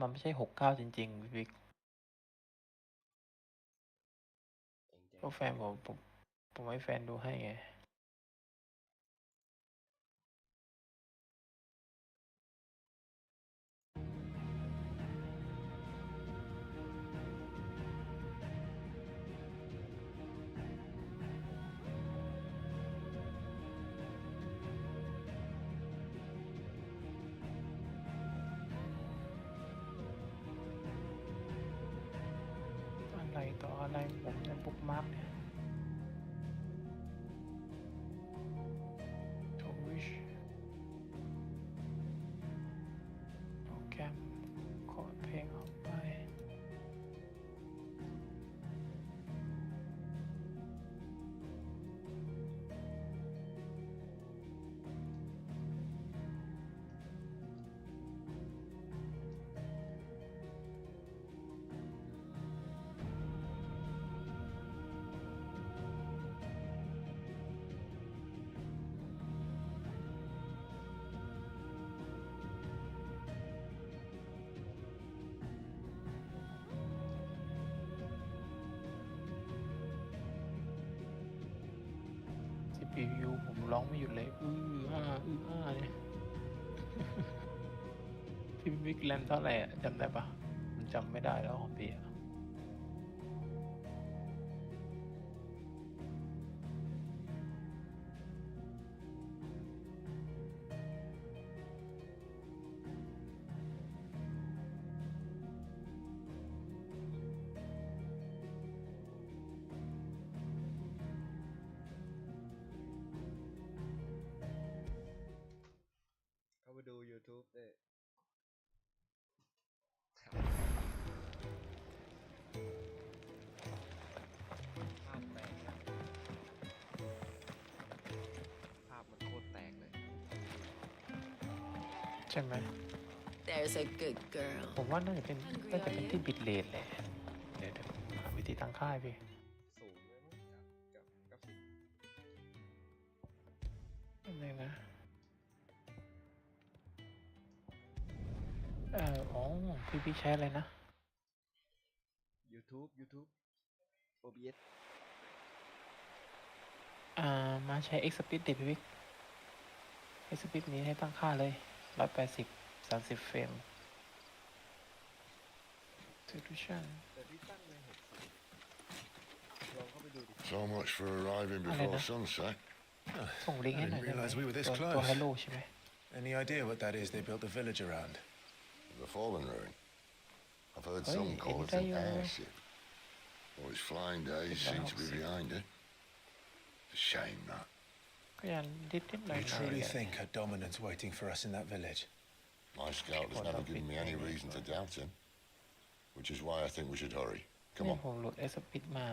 มันไม่ใช่69จริงๆวิกก็แฟนผมให้แฟนดูให้ไงอะไรต่ออะไรผมในบุ๊กมาร์กเนี่ยทวิชโปรแกรมขอเพลงออกไปCPU ผมร้องไม่หยุดเลยเนี่ยพี่วิกแรมเท่าไหร่อะจำได้ปะมันจำไม่ได้แล้วของพี่อะเข้าไปดู YouTube ได้ภาพแตกนะภาพมันโคตรแตกเลยใช่ไหม There's a good girl. ผมว่าน่าจะเป็นที่บิตเรทแหละเดี๋ยวหาวิธีตั้งค่าพี่สูงเลยมั้งกับกราฟิกอะไรนะอ๋อพี่ใช้อะไรนะ YouTube OBS มาใช้ Xpeed เด็ดพี่วิก Xpeed นี้ให้ตั้งค่าเลย180 30เฟรม Solution แต่ที่ตั้งใน60ลองเข้าไปดูดิ So much for arriving before sunset. ส่งลิงก์ให้หน่อยได้ไหม realize we were this ตัว close. Hello ใช่ไหม Any idea what that is they built the village around? The fallen ruin. I've heard Hey, some call it an anybody, airship. Well, its flying days seem to be behind it. It's a shame, that. ก็ยังนิดหน่อย You truly think a dominant's waiting for us in that village? My scout has never given me any reason to doubt him, which is why I think we should hurry. Come นี่ on. ผมโหลด Xpeed มา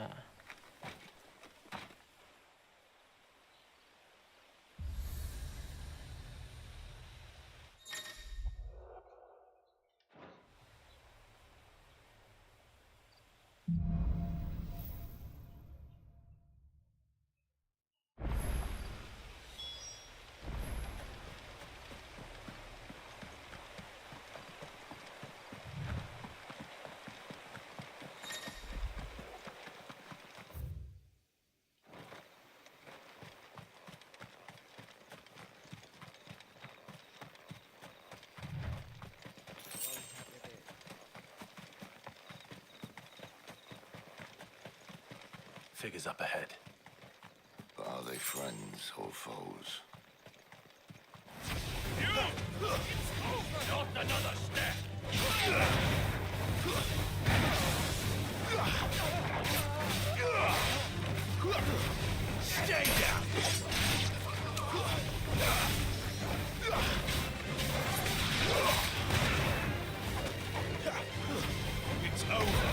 Figures up ahead. Are they friends or foes? Not another step! Stay down! It's over!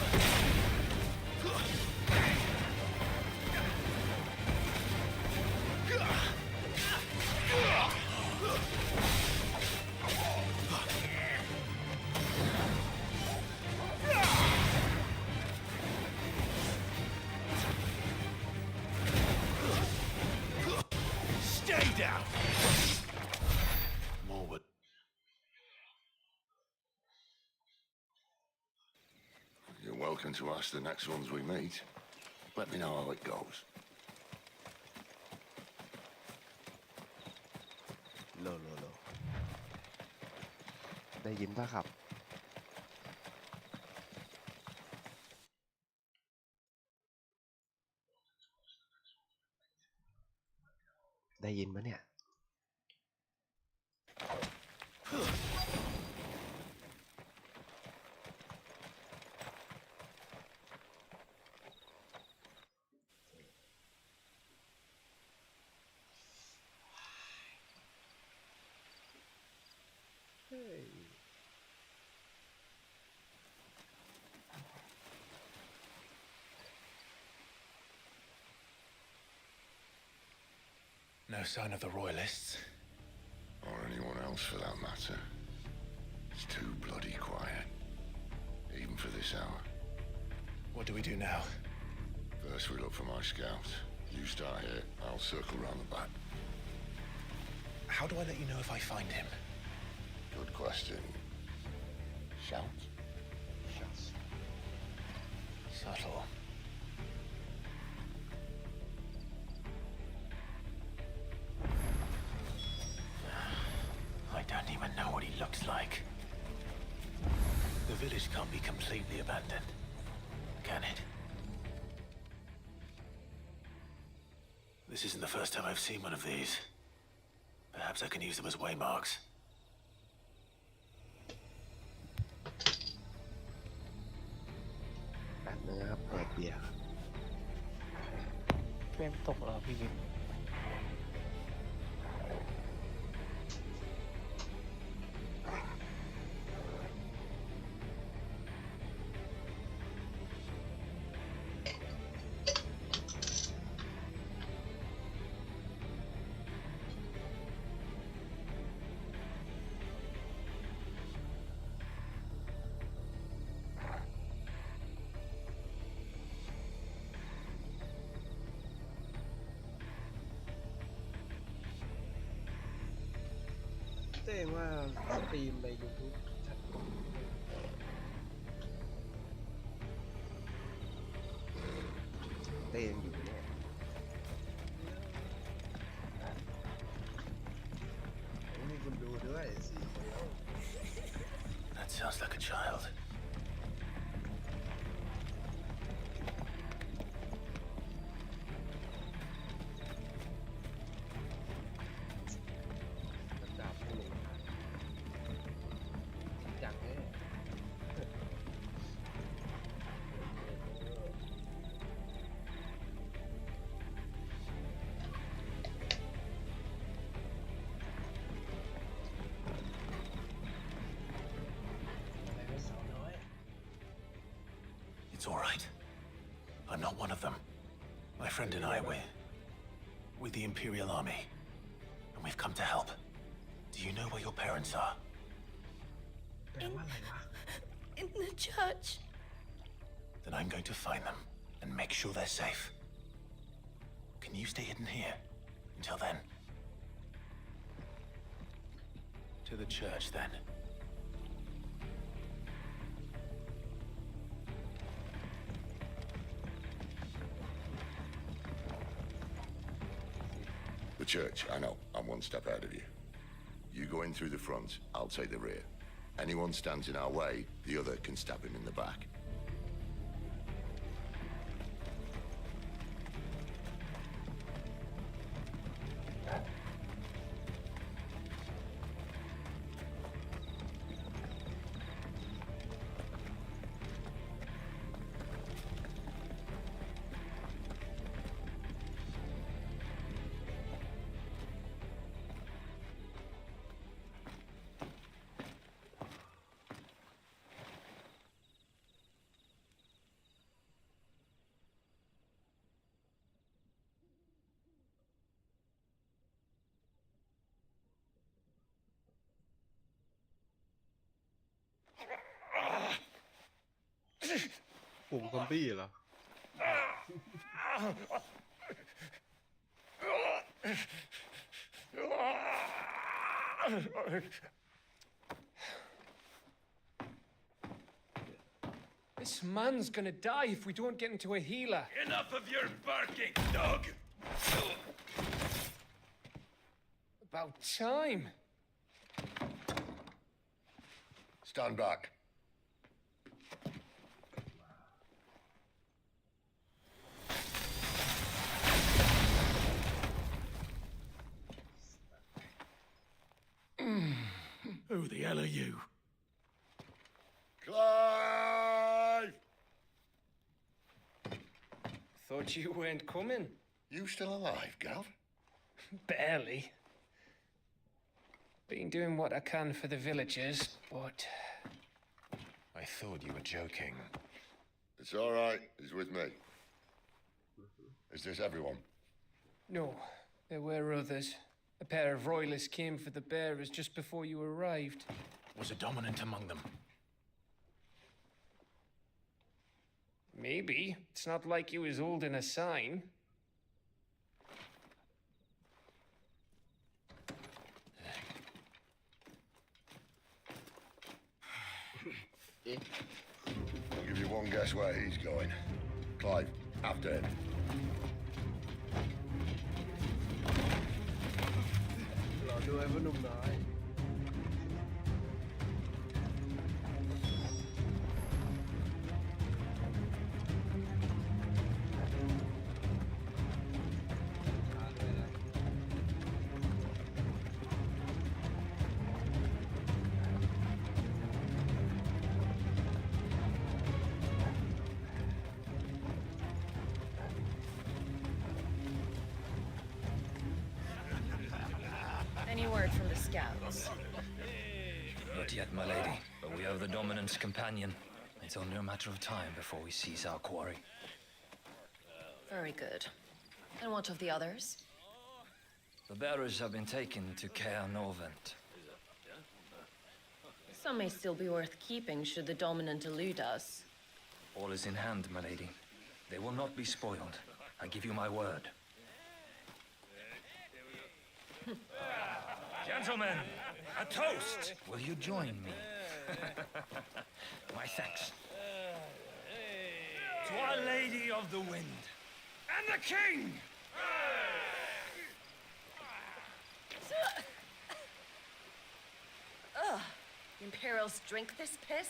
welcome to ask the next ones we meet. Let me know how it goes. โลได้ยินป่ะครับ ได้ยินปะเนี่ย No sign of the royalists. Or anyone else for that matter. It's too bloody quiet. Even for this hour. What do we do now? First we look for my scouts. You start here, I'll circle round the back. How do I let you know if I find him? Good question. Shout? Shots. Subtle. I don't even know what he looks like. The village can't be completely abandoned, can it? This isn't the first time I've seen one of these. Perhaps I can use them as waymarks. แป๊บนึงนะครับ เปิดเบียร์ เฟรมตกเหรอพี่วิก เต้ว่าสตรีมใน YouTube ชัดเต้ยังอยู่เนี่ยมีคนดูด้วย4 คนแล้ว That sounds like a child. มันดาบผู้ลงมาจริงจังแน่อะไรไม่สาวน้อย It's all right. I'm not one of them. My friend and I, we're with the Imperial Army. And we've come to help. Do you know where your parents are? แปลว่าอะไรวะ In the church. Then I'm going to find them and make sure they're safe. Can you stay hidden here until then? To the church, then. The church, I know. I'm one step ahead of you. You go in through the front, I'll take the rear. Anyone stands in our way, the other can stab him in the back.ปุ่มซอมบี้เหรอ Ugh. This man's gonna die if we don't get into a healer. Enough of your barking, dog! About time. Stand back. Who the hell are you? Clive! Thought you weren't coming. You still alive, Gav? Barely. Been doing what I can for the villagers, but... I thought you were joking. It's all right. He's with me. Is this everyone? No, there were others. A pair of royalists came for the bearers just before you arrived. Was a dominant among them? Maybe. It's not like he was holding a sign. I'll give you one guess where he's going. Clive, after him. Any word from the scouts? Not yet, my lady, but we have the Dominant's companion. It's only a matter of time before we seize our quarry. Very good. And what of the others? The bearers have been taken to Caer Norvent. Some may still be worth keeping should the Dominant elude us. All is in hand, my lady. They will not be spoiled. I give you my word. Gentlemen, a toast! Will you join me? My thanks. To Our Lady of the Wind and the King! Imperials drink this piss?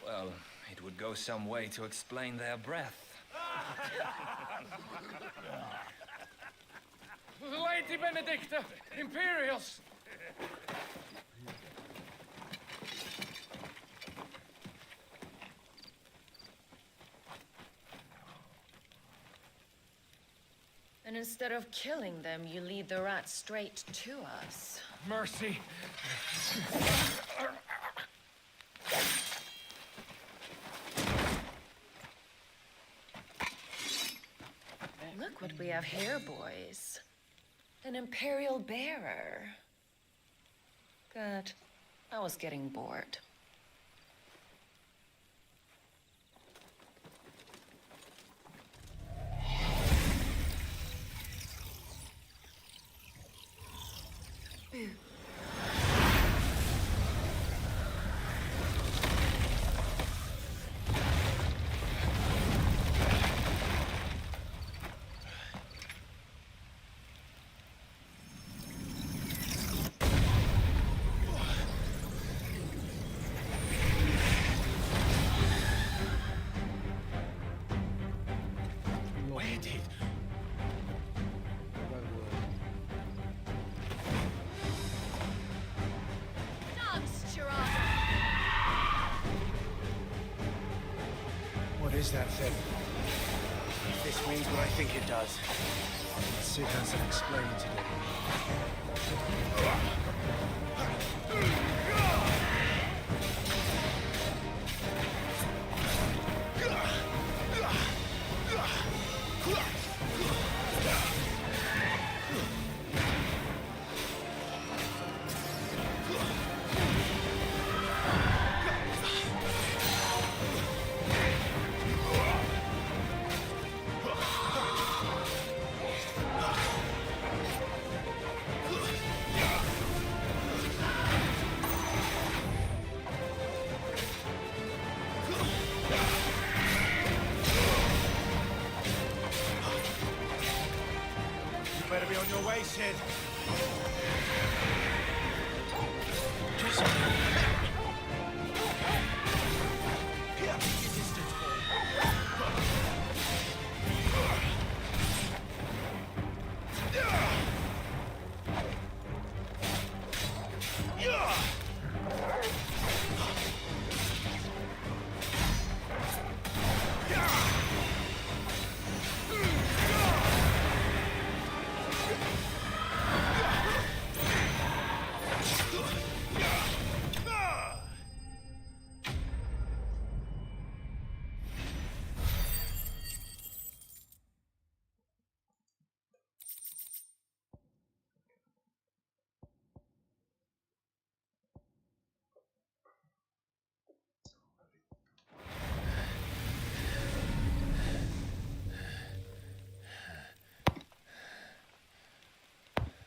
Well, it would go some way to explain their breath. Lady Benedicta! Imperials! And instead of killing them, you lead the rats straight to us. Mercy! Look what we have here, boys. An Imperial bearer. Good. I was getting bored. Where did? What is that thing? If this means what I think it does, let's see if I can explain today. I said.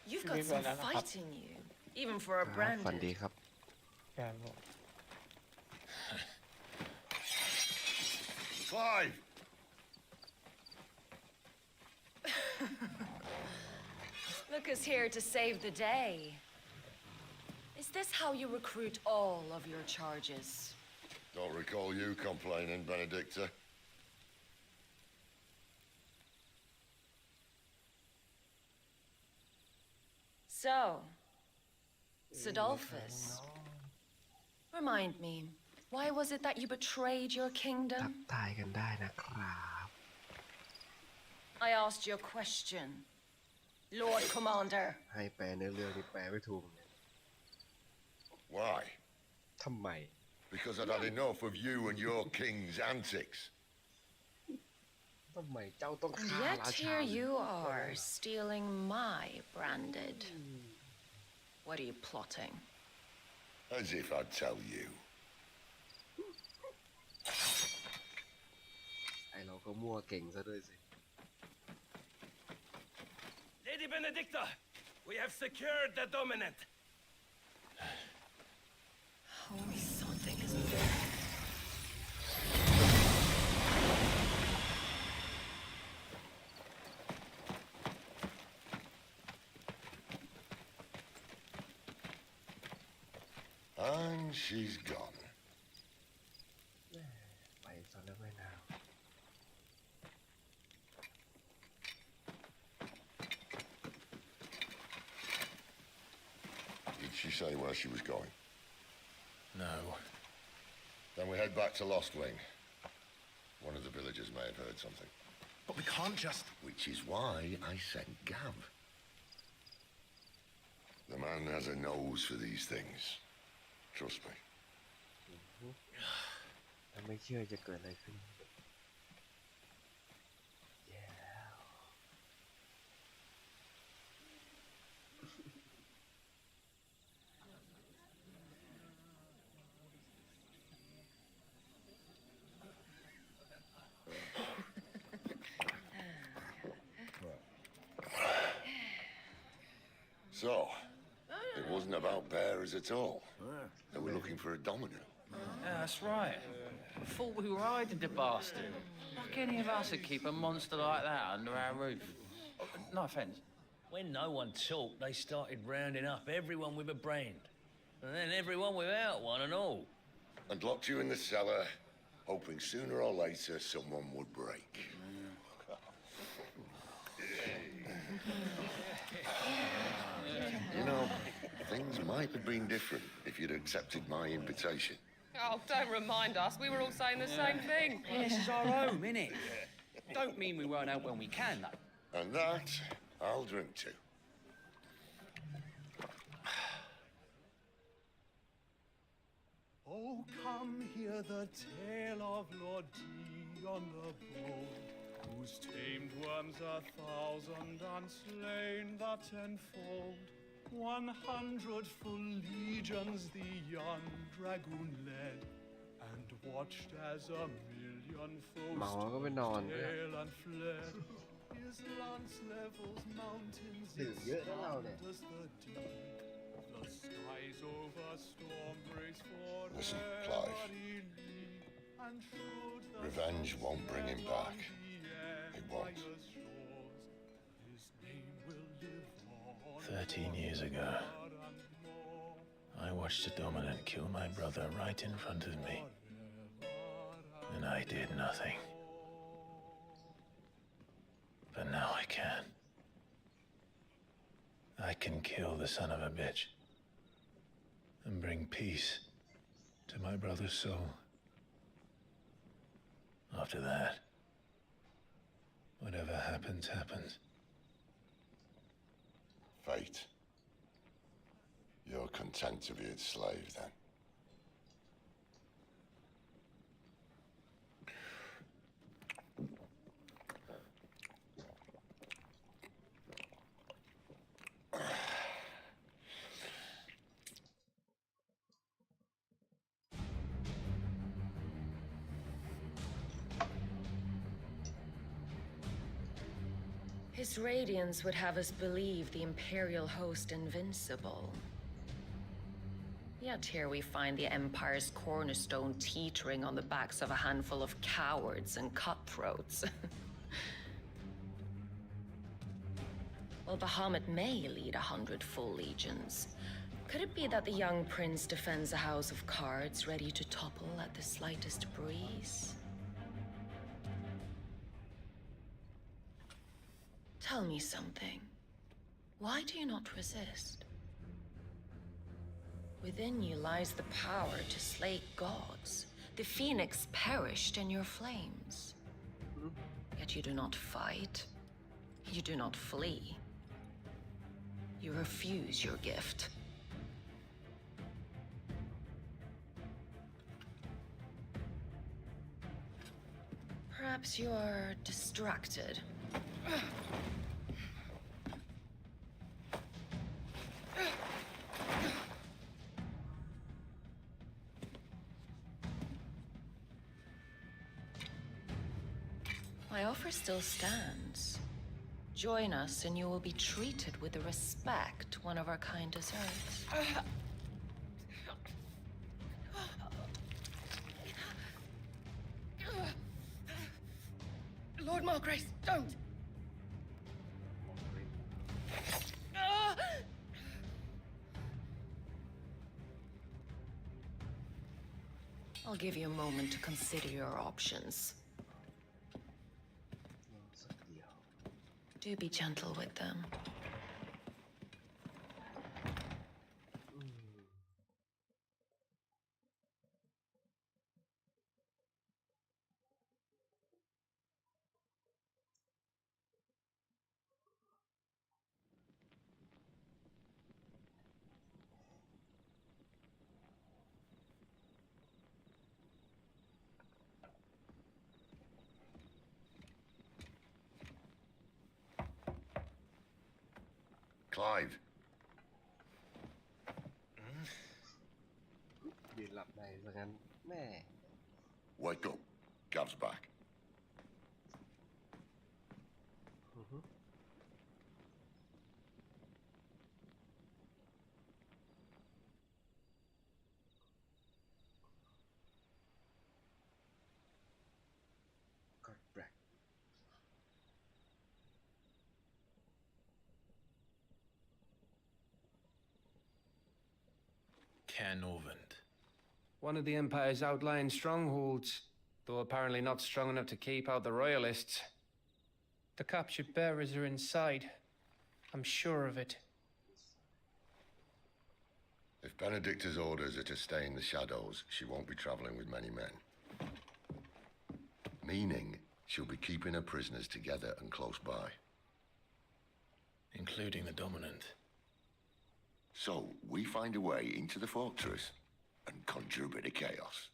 You've got some fight in you, even for a ฝันดี branded. ครับ การบอก Clive! Look who's here to save the day. Is this how you recruit all of your charges? Don't recall you complaining, Benedicta. So, Sidolphus, remind me, why was it that you betrayed your ทัก kingdom? ทายกันได้นะครับ I asked you a question, Lord Commander. ให้แปลเนื้อเรื่องที่แปลไม่ถูกเนี่ย Why? ทำไม Because I'd had enough of you and your king's antics. ทำไมเจ้าต้อง And ฆ่า yet ราชา here you are, stealing my branded. What are you plotting? As if I'd tell you. ไอเราก็มั่วเก่งซะด้วยสิ Lady Benedicta, we have secured the dominant. Oh, something is. And she's gone. ไปซะแล้วไม่นาน Did she say where she was going? No. Then we head back to Lost Wing. One of the villagers may have heard something. But we can't just... Which is why I sent Gav. The man has a nose for these things. Trust me. ถ้าไม่เชื่อจะเกิดอะไรขึ้นแย่แล้ว So, it wasn't about bearers at all. They were looking for a dominant. Yeah, that's right. I thought we were hiding the bastard. Like any of us would keep a monster like that under our roof. No offence. When no one talked, they started rounding up everyone with a brand. And then everyone without one and all. And locked you in the cellar, hoping sooner or later someone would break. You know, things might have been different if you'd accepted my invitation. Oh, don't remind us. We were all saying the same thing. Well, this is our home, innit? Don't mean we won't out when we can, though. And that, I'll drink to. Oh, come hear the tale of Lord Dion the Bold, whose tamed worms 1,000 and slain the tenfold. 100 full legions the young dragoon led, and watched as 1,000,000 foes เมาแล้วก็ไปนอนด้วย tail and fled. His lance levels mountains, ดื่ม it เยอะนะเราเนี่ย thunders the deep. The skies over storm breaks for Listen, Clive. every league, and should the Revenge won't bring him back. on the It won't. empire's shores, his name will live on 13 years ago, I watched a dominant kill my brother right in front of me, and I did nothing. But now I can. I can kill the son of a bitch and bring peace to my brother's soul. After that, whatever happens, happens. Fate. You're content to be its slave, then? His radiance would have us believe the Imperial host invincible. Yet here we find the Empire's cornerstone teetering on the backs of a handful of cowards and cutthroats. While Bahamut may lead 100 full legions, could it be that the young prince defends a house of cards ready to topple at the slightest breeze? Tell me something. Why do you not resist? Within you lies the power to slay gods. The phoenix perished in your flames. Yet you do not fight. You do not flee. You refuse your gift. Perhaps you are distracted. My offer still stands. Join us and you will be treated with the respect one of our kind deserves. Lord Margrace, don't! I'll give you a moment to consider your options. Do be gentle with them. Clive. ยืนหลับในซะงั้นแม่ Wake up. Gav's back. Got back. Canovant. One of the Empire's outlying strongholds, though apparently not strong enough to keep out the Royalists. The captured bearers are inside. I'm sure of it. If Benedicta's orders are to stay in the shadows, she won't be traveling with many men. Meaning, she'll be keeping her prisoners together and close by. Including the dominant. So, we find a way into the fortress and conjure a bit of chaos.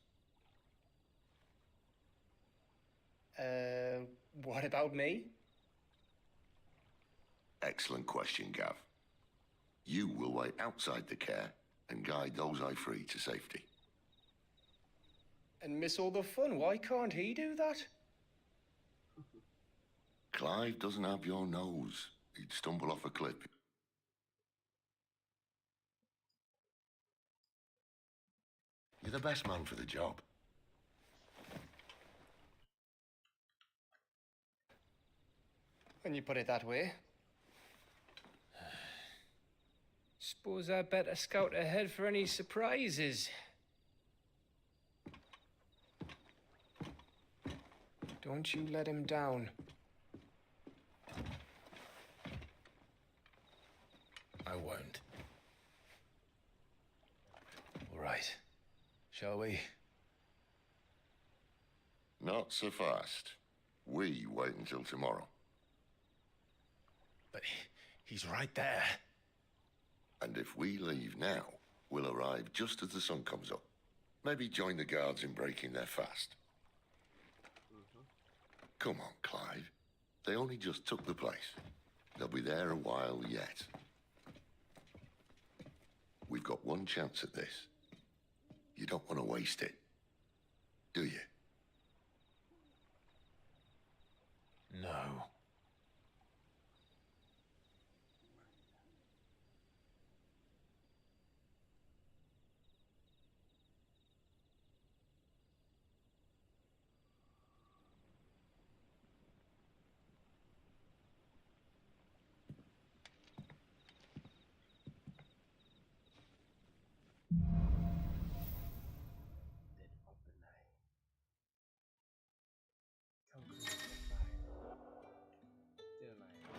What about me? Excellent question, Gav. You will wait outside the care and guide those I free to safety. And miss all the fun. Why can't he do that? Clive doesn't have your nose. He'd stumble off a cliff. You're the best man for the job. When you put it that way. Suppose I'd better scout ahead for any surprises. Don't you let him down. I won't. All right. Shall we? Not so fast. We wait until tomorrow. But he's right there. And if we leave now, we'll arrive just as the sun comes up. Maybe join the guards in breaking their fast. Come on, Clive. They only just took the place. They'll be there a while yet. We've got one chance at this. You don't want to waste it, do you? No.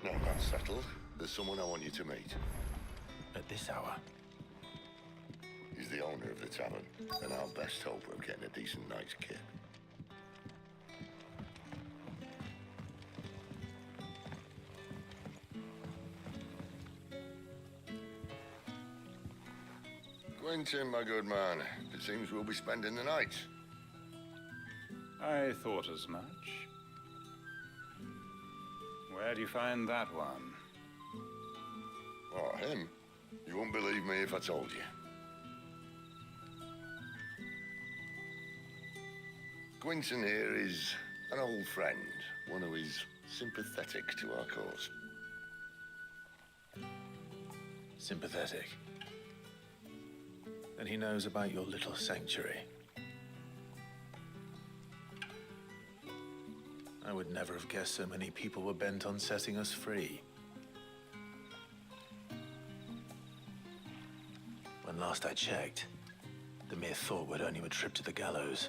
Now that's settled. There's someone I want you to meet. At this hour? He's the owner of the tavern, and our best hope of getting a decent night's kip. Quentin, my good man, it seems we'll be spending the night. I thought as much. Where do you find that one? Oh, him? You wouldn't believe me if I told you. Quentin here is an old friend, one who is sympathetic to our cause. Sympathetic. And he knows about your little sanctuary. I would never have guessed so many people were bent on setting us free. When last I checked, the mere thought would earn you a trip to the gallows.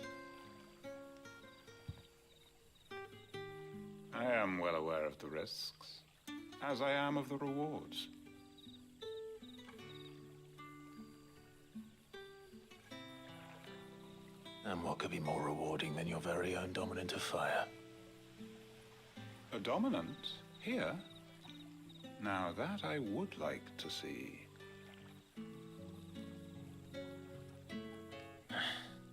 I am well aware of the risks, as I am of the rewards. And what could be more rewarding than your very own dominant of fire? A dominant? Here? Now that I would like to see.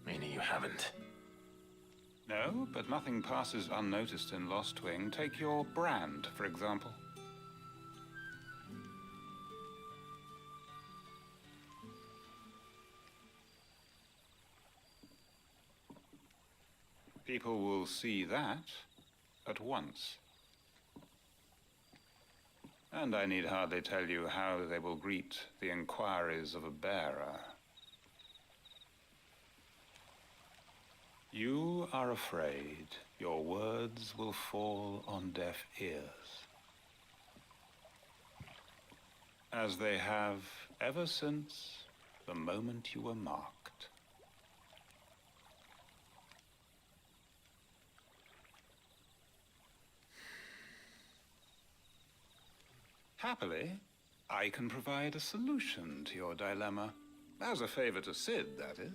Meaning you haven't? No, but nothing passes unnoticed in Lost Wing. Take your brand, for example. People will see that at once. And I need hardly tell you how they will greet the inquiries of a bearer. You are afraid your words will fall on deaf ears, as they have ever since the moment you were marked. Happily, I can provide a solution to your dilemma. As a favor to Sid, that is.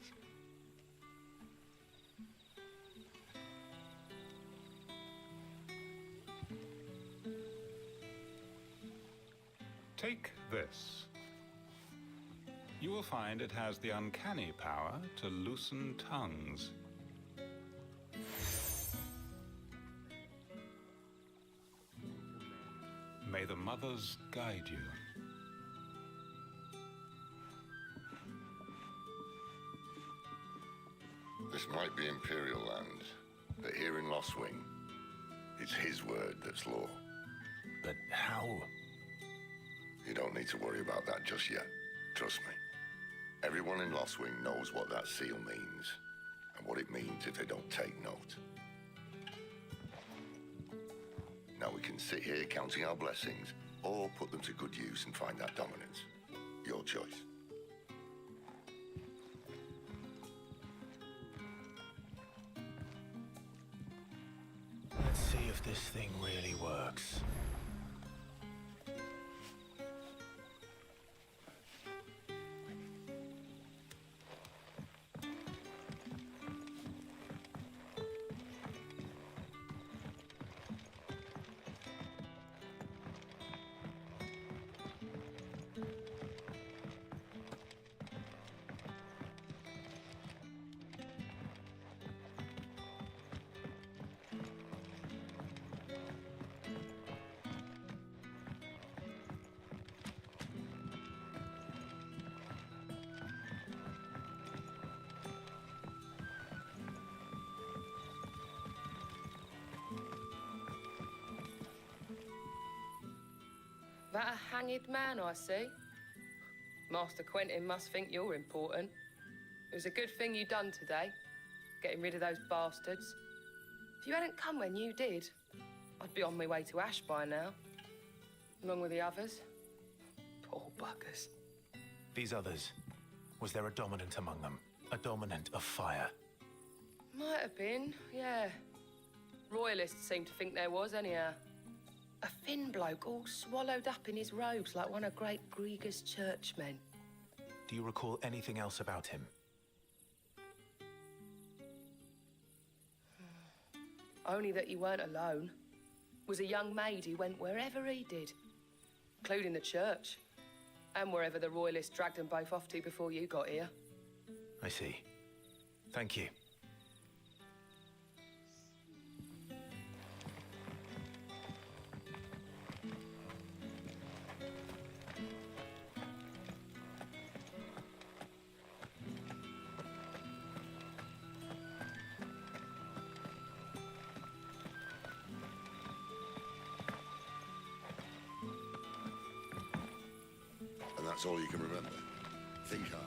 Take this. You will find it has the uncanny power to loosen tongues. May the mothers guide you. This might be Imperial land, but here in Lost Wing, it's his word that's law. But how? You don't need to worry about that just yet. Trust me. Everyone in Lost Wing knows what that seal means, and what it means if they don't take note. Now we can sit here counting our blessings, or put them to good use and find that dominance. your choice. Let's see if this thing really works. That a hanged man I see? Master Quentin must think you're important. It was a good thing you done today, getting rid of those bastards. If you hadn't come when you did, I'd be on my way to Ash by now, along with the others. Poor buggers. These others, was there a dominant among them? A dominant of fire? Might have been, yeah. Royalists seem to think there was, anyhow. A thin bloke all swallowed up in his robes like one of Great Gregor's churchmen. Do you recall anything else about him? Only that he weren't alone. Was a young maid who went wherever he did, including the church, and wherever the Royalists dragged them both off to before you got here. I see. Thank you. And that's all you can remember. Think hard.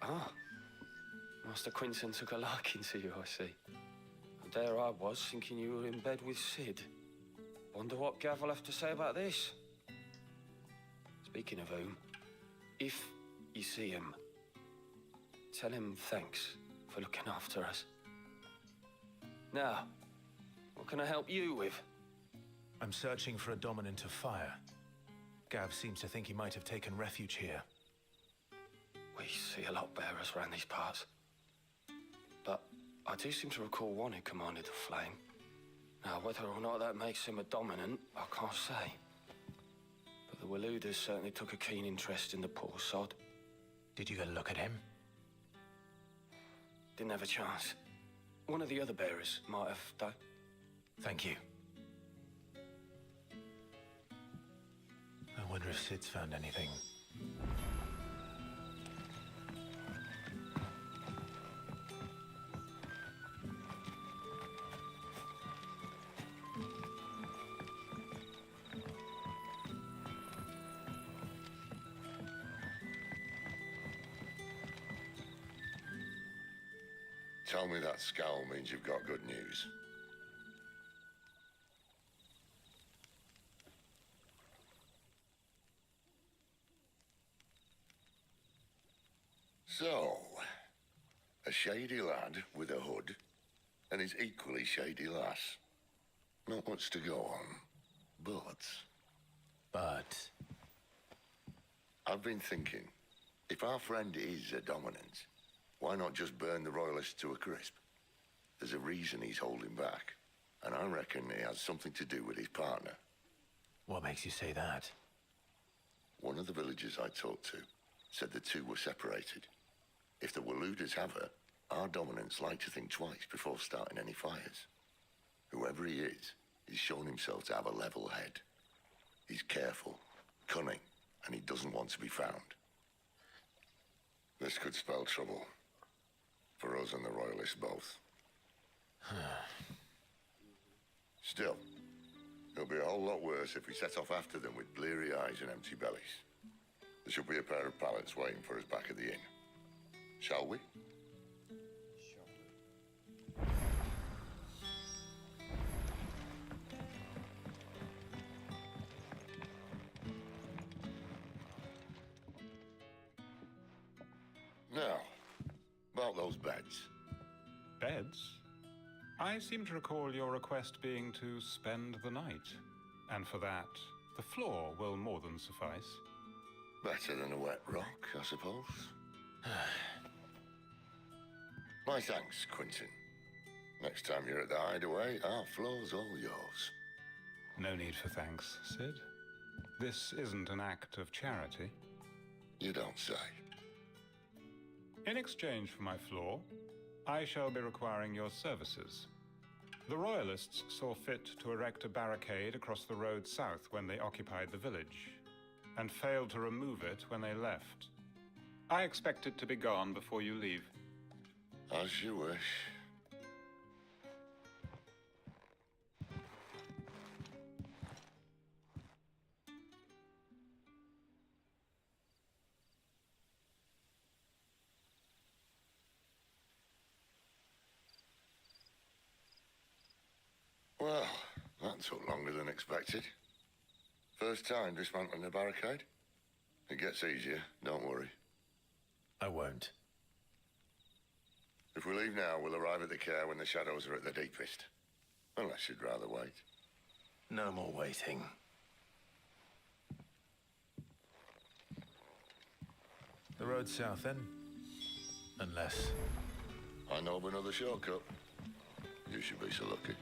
Ah. Master Quinton took a liking to you, I see. And there I was, thinking you were in bed with Sid. Wonder what Gav will have to say about this. Speaking of whom, if you see him, tell him thanks for looking after us. Now, what can I help you with? I'm searching for a dominant of fire. Gav seems to think he might have taken refuge here. We see a lot bearers around these parts. But I do seem to recall one who commanded the flame. Now, whether or not that makes him a dominant, I can't say. But the Waluders certainly took a keen interest in the poor sod. Did you get a look at him? Didn't have a chance. One of the other bearers might have, though. Thank you. I wonder if Sid's found anything. Tell me that scowl means you've got good news. So, a shady lad with a hood and his equally shady lass. Not much to go on, but... I've been thinking, if our friend is a dominant, why not just burn the Royalists to a crisp? There's a reason he's holding back, and I reckon it has something to do with his partner. What makes you say that? One of the villagers I talked to said the two were separated. If the Waluders have her, our dominants like to think twice before starting any fires. Whoever he is, he's shown himself to have a level head. He's careful, cunning, and he doesn't want to be found. This could spell trouble. For us and the Royalists both. Still, it'll be a whole lot worse if we set off after them with bleary eyes and empty bellies. There should be a pair of pallets waiting for us back at the inn. Shall we? about those beds? Beds? I seem to recall your request being to spend the night. And for that, the floor will more than suffice. Better than a wet rock, I suppose. My thanks, Quentin. Next time you're at the Hideaway, our floor's all yours. No need for thanks, Sid. This isn't an act of charity. You don't say. In exchange for my floor, I shall be requiring your services. The Royalists saw fit to erect a barricade across the road south when they occupied the village, and failed to remove it when they left. I expect it to be gone before you leave. As you wish. Well, that took longer than expected. First time dismantling a barricade? It gets easier, don't worry. I won't. If we leave now, we'll arrive at the care when the shadows are at the deepest. Unless you'd rather wait. No more waiting. The road south, then? Unless... I know of another shortcut. You should be so lucky.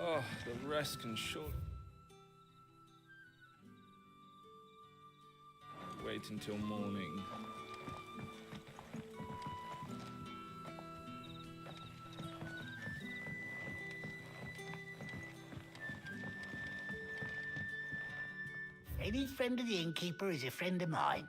Oh, the rest can surely wait until morning. Any friend of the innkeeper is a friend of mine.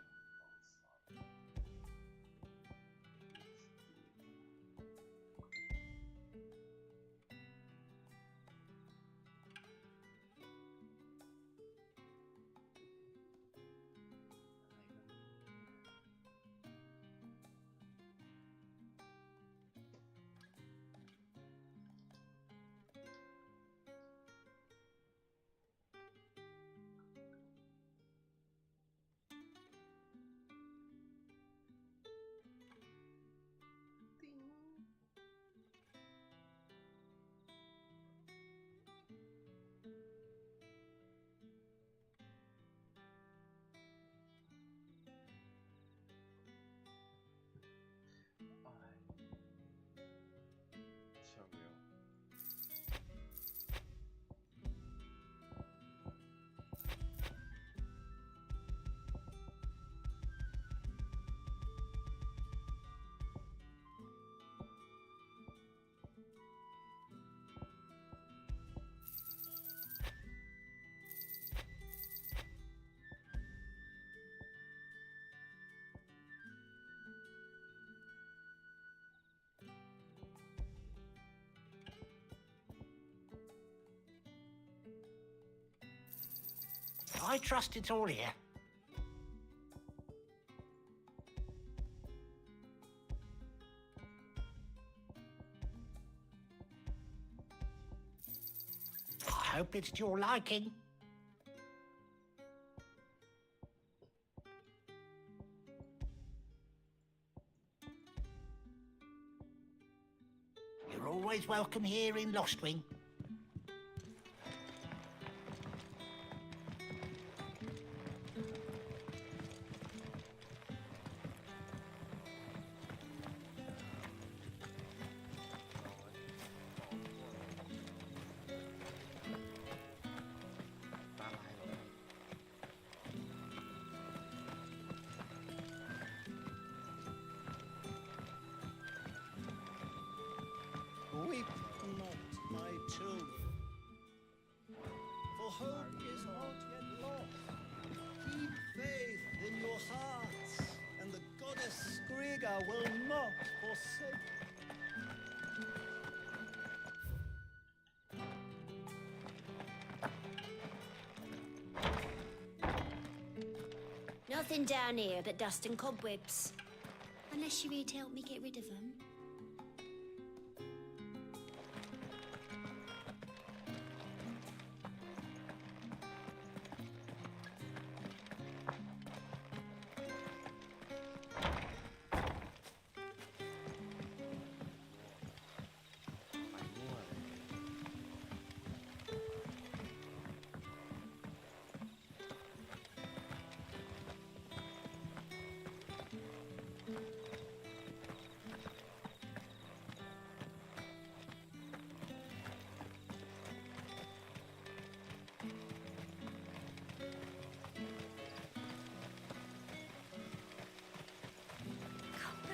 I trust it's all here. I hope it's to your liking. You're always welcome here in Lostwing. Weep not, my children, for hope is not yet lost. Keep faith in your hearts, and the goddess Skriga will not forsake you. Nothing down here but dust and cobwebs. Unless you're here to help me get rid of them.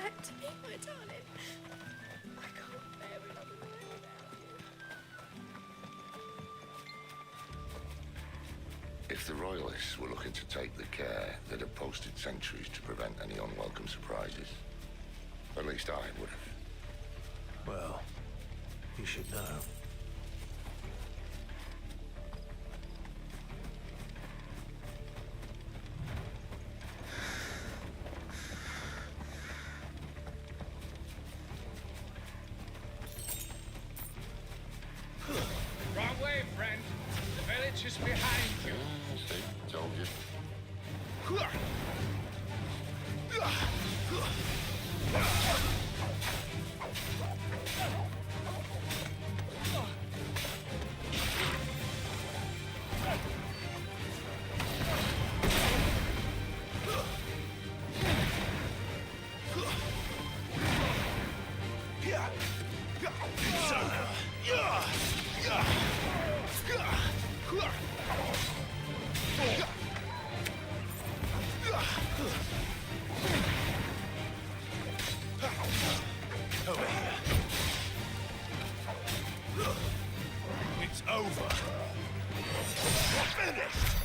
Back to me, my darling. I can't bear another night without you. If the Royalists were looking to take the care, they'd have posted sentries to prevent any unwelcome surprises. At least I would have. Well, you should know. Wrong way, friend. The village is behind you. See, told you. Over here. It's over. We're finished.